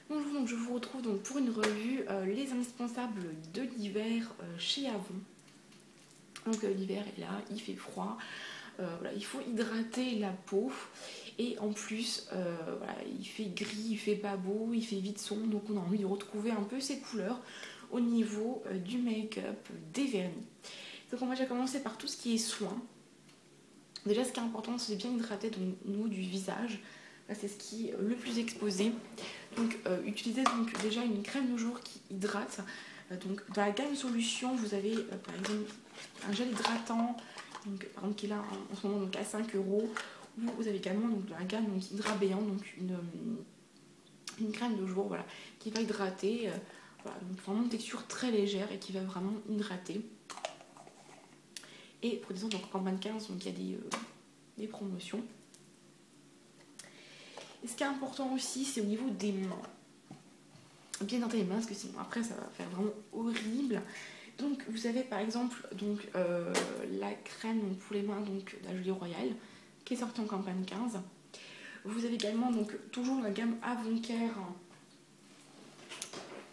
Bonjour, donc je vous retrouve donc pour une revue les indispensables de l'hiver chez Avon. Donc l'hiver est là, il fait froid, voilà, il faut hydrater la peau et en plus voilà, il fait gris, il fait pas beau, il fait vite sombre, donc on a envie de retrouver un peu ces couleurs au niveau du make-up, des vernis. Donc on va déjà commencer par tout ce qui est soin. Déjà ce qui est important c'est de bien hydrater donc, au niveau du visage. C'est ce qui est le plus exposé. Donc utilisez donc déjà une crème de jour qui hydrate. Donc dans la gamme solution, vous avez par exemple un gel hydratant, donc, par exemple qui est là en ce moment donc, à 5 €. Ou vous avez également donc, dans la gamme donc, Hydrabéant, donc une crème de jour voilà, qui va hydrater. Voilà, donc vraiment une texture très légère et qui va vraiment hydrater. Et pour exemple donc en 25, donc il y a des promotions. Et ce qui est important aussi, c'est au niveau des mains. Bien hydrater les mains, parce que sinon après ça va faire vraiment horrible. Donc vous avez par exemple donc, la crème donc, pour les mains donc, de la Jolie Royale, qui est sortie en campagne 15. Vous avez également donc toujours la gamme Avon Care,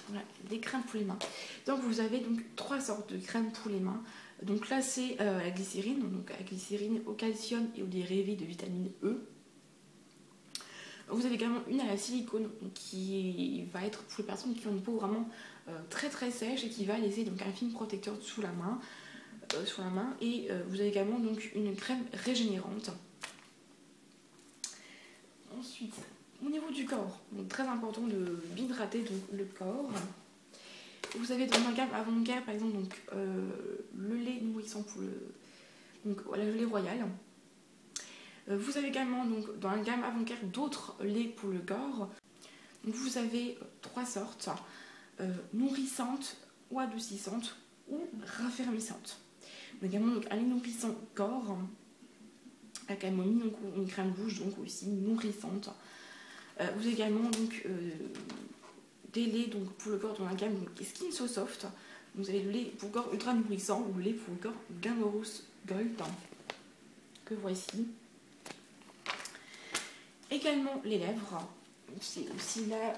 voilà, des crèmes pour les mains. Donc vous avez donc 3 sortes de crèmes pour les mains. Donc là c'est la glycérine, donc la glycérine au calcium et aux dérivés de vitamine E. Vous avez également une à la silicone qui va être pour les personnes qui ont une peau vraiment très très sèche et qui va laisser donc un film protecteur sous la main. Et vous avez également donc une crème régénérante. Ensuite, au niveau du corps, donc très important de hydrater le corps. Vous avez dans la gamme Avon Care par exemple donc, le lait nourrissant pour la gelée royale. Vous avez également donc, dans la gamme Avon Care d'autres laits pour le corps. Donc, vous avez 3 sortes, nourrissantes ou adoucissantes ou raffermissantes. Vous avez également donc, un lait nourrissant corps, la camomille, donc une crème bouche donc aussi nourrissante. Vous avez également donc, des laits donc, pour le corps dans la gamme donc, Skin So Soft. Vous avez le lait pour le corps ultra nourrissant ou le lait pour le corps Glamorous Gold que voici. Également les lèvres, c'est aussi là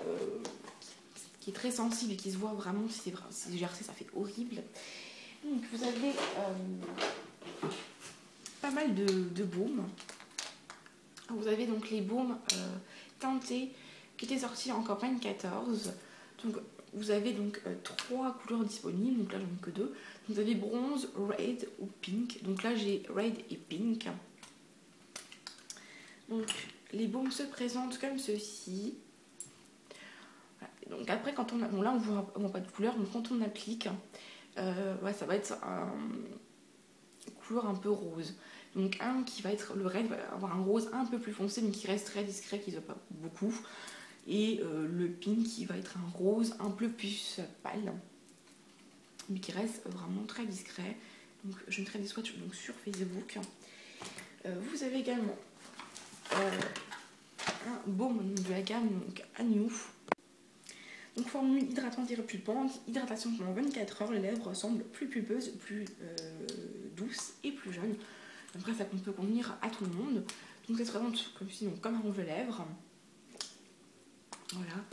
qui est très sensible et qui se voit vraiment si c'est gercé, ça fait horrible. Donc vous avez pas mal de baumes. Vous avez donc les baumes teintés qui étaient sortis en campagne 14. Donc vous avez donc 3 couleurs disponibles, donc là j'en ai que 2. Vous avez bronze, red ou pink. Donc là j'ai red et pink. Donc les baumes se présentent comme ceci. Voilà. Donc après quand on a, bon là on voit pas de couleur, mais quand on applique, ouais, ça va être une couleur un peu rose. Donc un qui va être le red va avoir un rose un peu plus foncé mais qui reste très discret, qui ne se voit pas beaucoup. Et le pink qui va être un rose un peu plus pâle mais qui reste vraiment très discret. Donc je mettrai des swatchs donc, sur Facebook. Vous avez également un baume de la gamme donc, Agnew. Donc formule hydratante et repulpante, hydratation pendant 24 heures, les lèvres semblent plus pulpeuses, plus douces et plus jeunes. Après ça peut convenir à tout le monde. Donc ça se présente comme ceci, donc comme un rouge de lèvres. Voilà.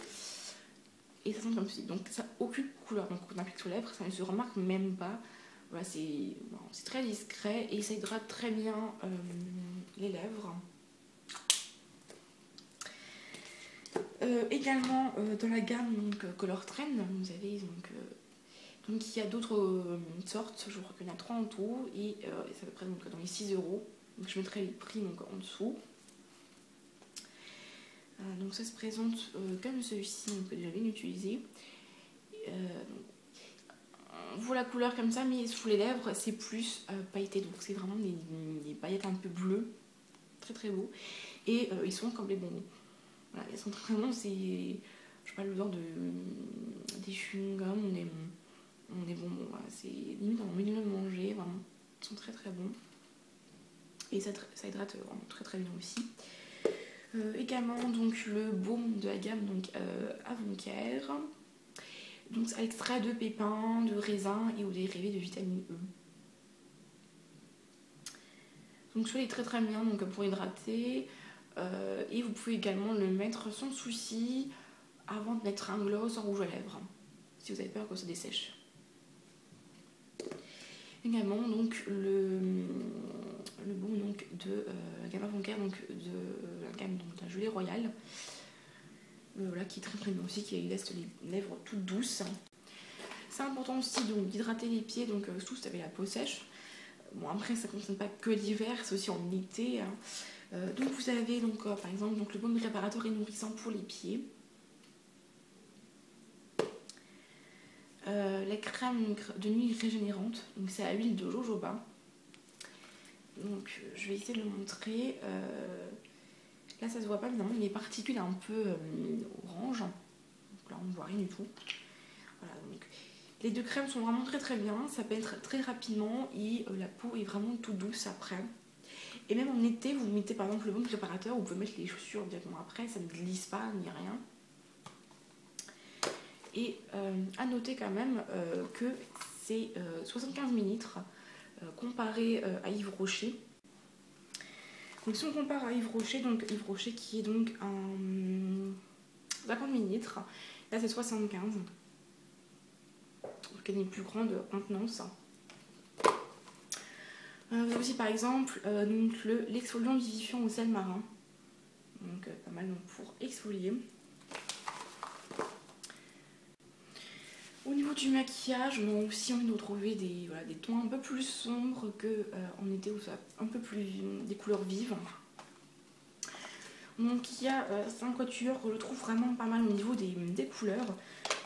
Et ça sent comme ceci. Donc ça n'a aucune couleur. Donc quand on applique sur les lèvres, ça ne se remarque même pas. Voilà, c'est très discret et ça hydrate très bien les lèvres. Également dans la gamme donc, Color Trend, vous avez donc il y a d'autres sortes, je crois qu'il y en a 3 en tout et ça va présenter dans les 6 €. Donc je mettrai les prix donc, en dessous. Donc ça se présente comme celui-ci que j'ai bien utilisé. On voit la couleur comme ça, mais sous les lèvres c'est plus pailleté, donc c'est vraiment des paillettes un peu bleues, très très beau. Et ils sont comme les bonbons. Voilà, ils sont très bons, c'est, je sais pas, l'odeur des chewing-gums, des bonbons. Voilà, c'est limite on a envie de le manger, vraiment. Ils sont très très bons. Et ça hydrate vraiment très très bien aussi. Également donc le baume de la gamme donc Avon Care. Donc c'est extrait de pépins, de raisins et aux dérivés de vitamine E. Donc celui-là est très très bien donc, pour hydrater. Et vous pouvez également le mettre sans souci avant de mettre un gloss en rouge à lèvres, si vous avez peur que ça dessèche. Également donc le baume donc de la gamme Avant-Care, donc de la gamme donc, de la gelée royale, voilà, qui est très bien aussi, qui laisse les lèvres toutes douces. C'est important aussi donc d'hydrater les pieds, donc surtout si vous avez la peau sèche. Bon, après ça ne concerne pas que l'hiver, c'est aussi en été, hein. Donc vous avez donc par exemple donc le baume réparateur et nourrissant pour les pieds, la crème de nuit régénérante, donc c'est à l'huile de jojoba. Donc je vais essayer de le montrer. Là ça se voit pas évidemment, les particules un peu orange, donc là on ne voit rien du tout. Voilà, donc les deux crèmes sont vraiment très bien, ça pénètre très rapidement et la peau est vraiment toute douce après. Et même en été, vous mettez par exemple le baume réparateur, vous pouvez mettre les chaussures directement après, ça ne glisse pas ni rien. Et à noter quand même que c'est 75 ml comparé à Yves Rocher. Donc si on compare à Yves Rocher, donc Yves Rocher qui est donc un 50 ml, là c'est 75. Donc elle a une plus grande contenance. Vous avez aussi par exemple l'exfoliant vivifiant au sel marin. Donc pas mal donc, pour exfolier. Au niveau du maquillage, on a aussi envie de retrouver des tons un peu plus sombres qu'en été où ça a un peu plus des couleurs vives. Donc il y a 5 coiffures que je trouve vraiment pas mal au niveau des couleurs.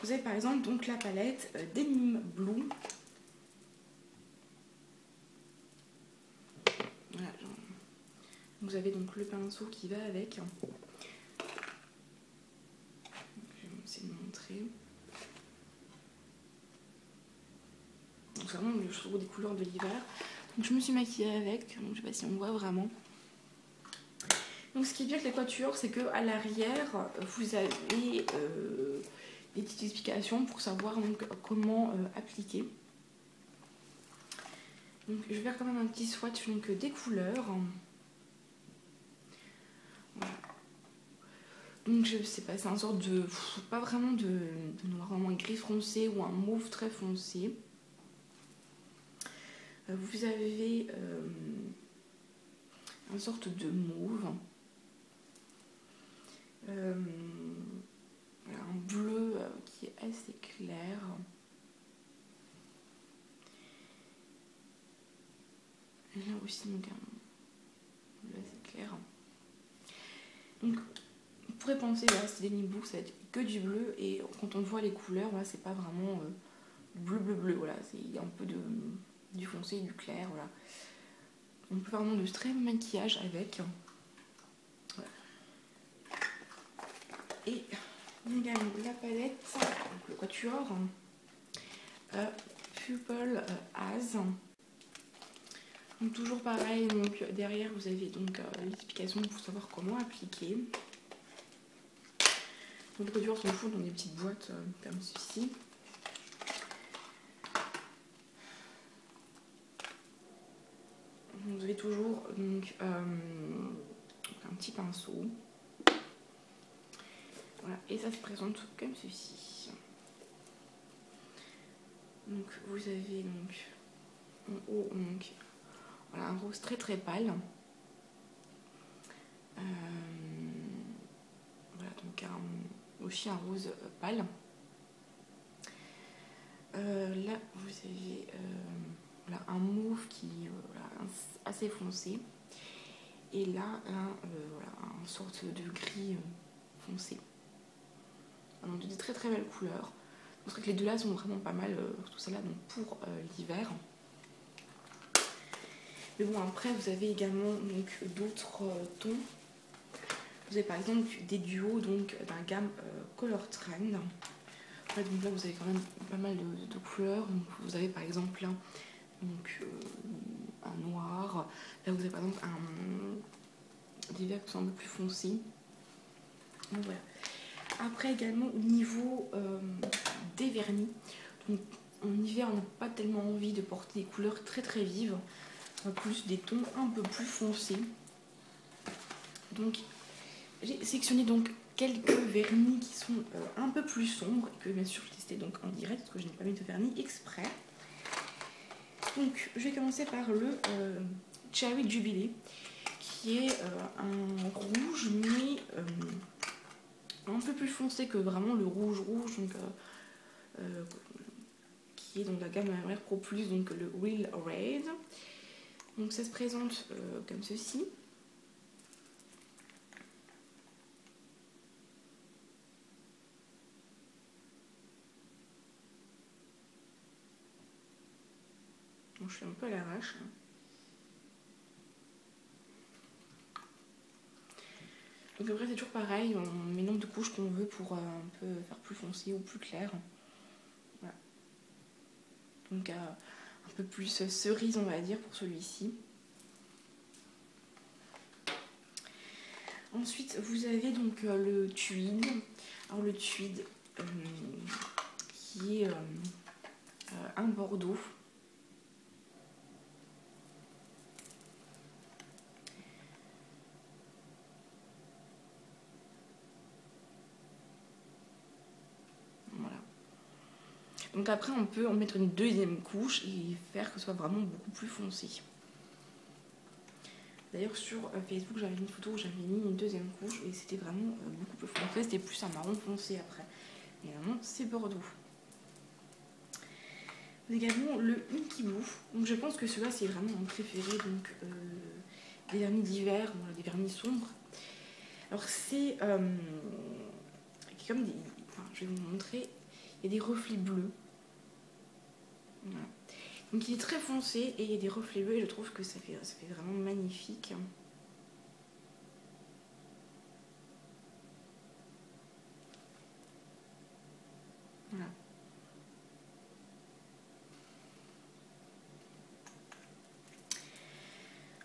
Vous avez par exemple donc la palette Denim Blue. Voilà, vous avez donc le pinceau qui va avec. Je vais essayer de montrer. Donc c'est vraiment je trouve des couleurs de l'hiver. Donc je me suis maquillée avec, donc je sais pas si on voit vraiment. Donc ce qui est bien avec les coiffures, c'est qu'à l'arrière, vous avez des petites explications pour savoir donc, comment appliquer. Donc je vais faire quand même un petit swatch donc, des couleurs. Voilà. Donc je sais pas, c'est un sorte de, pas vraiment de noir, vraiment gris foncé ou un mauve très foncé. Vous avez une sorte de mauve. Voilà, un bleu qui est assez clair. Et là aussi donc un bleu assez clair. Donc on pourrait penser là c'est des Nimboo, ça va être que du bleu et quand on voit les couleurs là c'est pas vraiment bleu, voilà, il y a un peu du foncé et du clair, voilà. On peut faire vraiment de très bon maquillage avec. Voilà. Et on gagne la palette, donc le quatuor Pupil As. Donc toujours pareil, donc derrière vous avez donc l'explication pour savoir comment appliquer. Donc les quatuors sont faits dans des petites boîtes comme ceci. Vous avez toujours donc un petit pinceau. Voilà, et ça se présente comme ceci. Donc vous avez donc en haut donc voilà, un rose très pâle. Voilà, donc aussi un rose pâle. Là vous avez voilà, un mauve qui voilà, assez foncé. Et là voilà, une sorte de gris foncé. Donc de très belles couleurs. Je trouve que les deux là sont vraiment pas mal, tout ça là donc pour l'hiver. Mais bon après vous avez également donc d'autres tons. Vous avez par exemple des duos donc d'un gamme Color Trend. Donc là vous avez quand même pas mal de couleurs. Donc, vous avez par exemple là donc un noir. Là vous avez par exemple des verts qui sont un peu plus foncés. Donc voilà. Après également au niveau des vernis, donc en hiver on n'a pas tellement envie de porter des couleurs très vives, plus des tons un peu plus foncés. Donc j'ai sélectionné donc quelques vernis qui sont un peu plus sombres et que bien sûr je testais donc en direct parce que je n'ai pas mis de vernis exprès. Donc je vais commencer par le Cherry Jubilee qui est un rouge mais un peu plus foncé que vraiment le rouge donc qui est dans la gamme Air Pro Plus, donc le Real Red. Donc ça se présente comme ceci. Bon, je fais un peu à l'arrache. Donc après c'est toujours pareil, on met le nombre de couches qu'on veut pour un peu faire plus foncé ou plus clair. Voilà. Donc un peu plus cerise on va dire pour celui-ci. Ensuite vous avez donc le tweed. Alors le tweed qui est un bordeaux. Donc après on peut en mettre une deuxième couche et faire que ce soit vraiment beaucoup plus foncé. D'ailleurs sur Facebook j'avais une photo où j'avais mis une deuxième couche et c'était vraiment beaucoup plus foncé, c'était plus un marron foncé après. Et vraiment c'est bordeaux. Également le Inky Blue. Donc je pense que celui-là c'est vraiment mon préféré, donc des vernis d'hiver, voilà, des vernis sombres. Alors c'est comme des... Enfin, je vais vous montrer, il y a des reflets bleus. Voilà. Donc il est très foncé et il y a des reflets bleus et je trouve que ça fait vraiment magnifique. Voilà.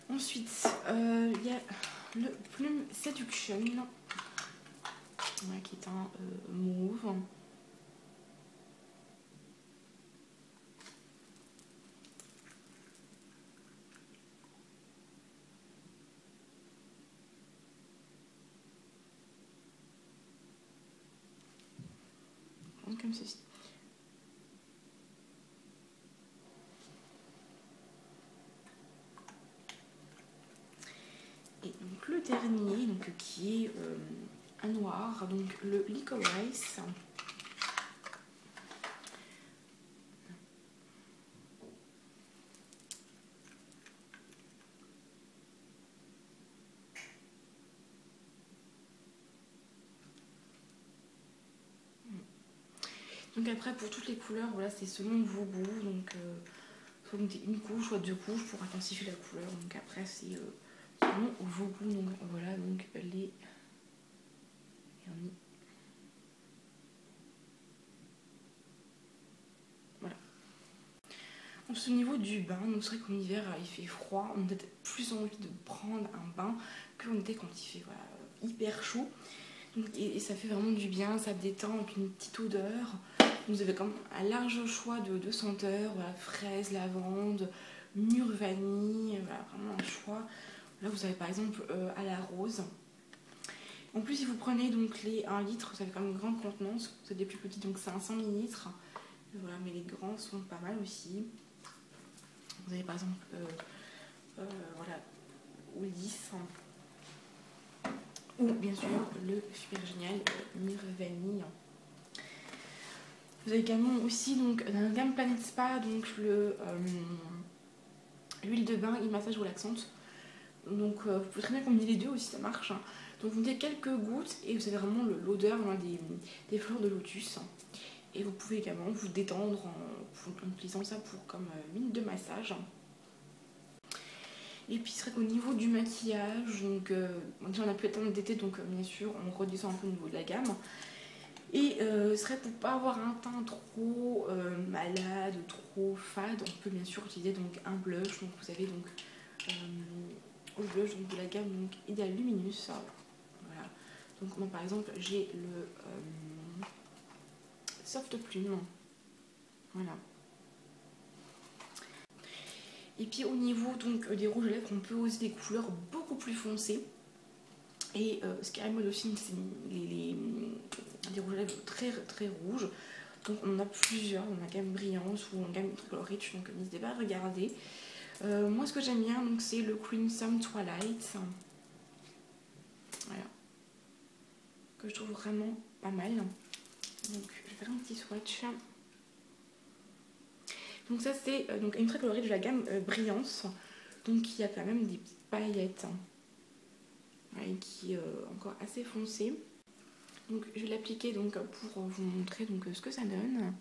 Ensuite, il y a le Plume Seduction, voilà, qui est un mauve. Comme ceci. Et donc le dernier, donc, qui est un noir, donc le Licorice. Donc après pour toutes les couleurs, voilà, c'est selon vos goûts, donc soit vous mettez une couche, soit deux couches pour intensifier la couleur. Donc après c'est selon vos goûts, donc voilà donc les vernis. Voilà. Ensuite, au niveau du bain, donc c'est vrai qu'en hiver il fait froid, on a peut-être plus envie de prendre un bain qu'en été quand il fait voilà, hyper chaud. Donc, et ça fait vraiment du bien, ça détend avec une petite odeur. Vous avez comme un large choix de senteurs, voilà, fraise, lavande, mûre, vanille, voilà, vraiment un choix. Là vous avez par exemple à la rose. En plus si vous prenez donc les 1 litre, ça fait quand même une grande contenance, vous avez des plus petits donc 500 ml. Voilà, mais les grands sont pas mal aussi. Vous avez par exemple voilà, ou 10. Ou bien sûr le super génial mûre vanille. Vous avez également aussi donc dans la gamme Planet Spa donc l'huile de bain et massage relaxante. Donc vous pouvez très bien combiner les deux aussi, ça marche. Donc vous mettez quelques gouttes et vous avez vraiment l'odeur des fleurs de lotus. Et vous pouvez également vous détendre en utilisant ça pour comme huile de massage. Et puis c'est vrai qu'au niveau du maquillage, donc déjà on a pu atteindre d'été, donc bien sûr on redescend un peu au niveau de la gamme. Et ce serait pour pas avoir un teint trop malade, trop fade, on peut bien sûr utiliser donc un blush. Donc vous avez donc le blush donc, de la gamme donc Ideal Luminous. Voilà. Donc moi par exemple j'ai le Soft Plume. Voilà. Et puis au niveau donc des rouges à lèvres, on peut aussi des couleurs beaucoup plus foncées. Et ce qui est à la mode aussi, c'est des rouges à lèvres très très rouges. Donc on en a plusieurs, on a gamme Brillance ou en gamme Tricolor Rich, donc n'hésitez pas à regarder. Moi ce que j'aime bien, donc c'est le Crimson Twilight. Voilà. Que je trouve vraiment pas mal. Donc je vais faire un petit swatch. Donc ça c'est donc une Tricolor Rich de la gamme Brillance. Donc il y a quand même des petites paillettes. Ouais, qui est encore assez foncé. Donc je vais l'appliquer donc pour vous montrer donc ce que ça donne.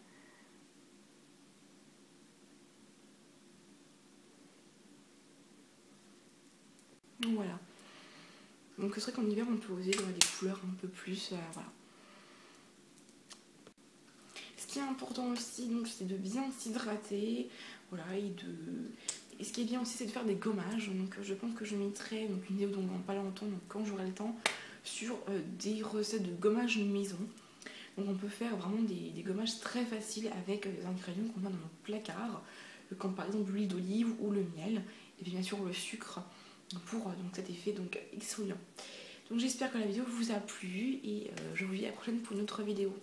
Donc voilà. Donc c'est vrai qu'en hiver on peut oser des couleurs un peu plus voilà. Ce qui est important aussi donc c'est de bien s'hydrater, voilà, et ce qui est bien aussi c'est de faire des gommages. Donc je pense que je mettrai donc une vidéo dans pas longtemps, donc quand j'aurai le temps, sur des recettes de gommage maison. Donc on peut faire vraiment des gommages très faciles avec des ingrédients qu'on a dans notre placard, comme par exemple l'huile d'olive ou le miel, et puis bien sûr le sucre pour donc cet effet donc exfoliant. Donc j'espère que la vidéo vous a plu et je vous dis à la prochaine pour une autre vidéo.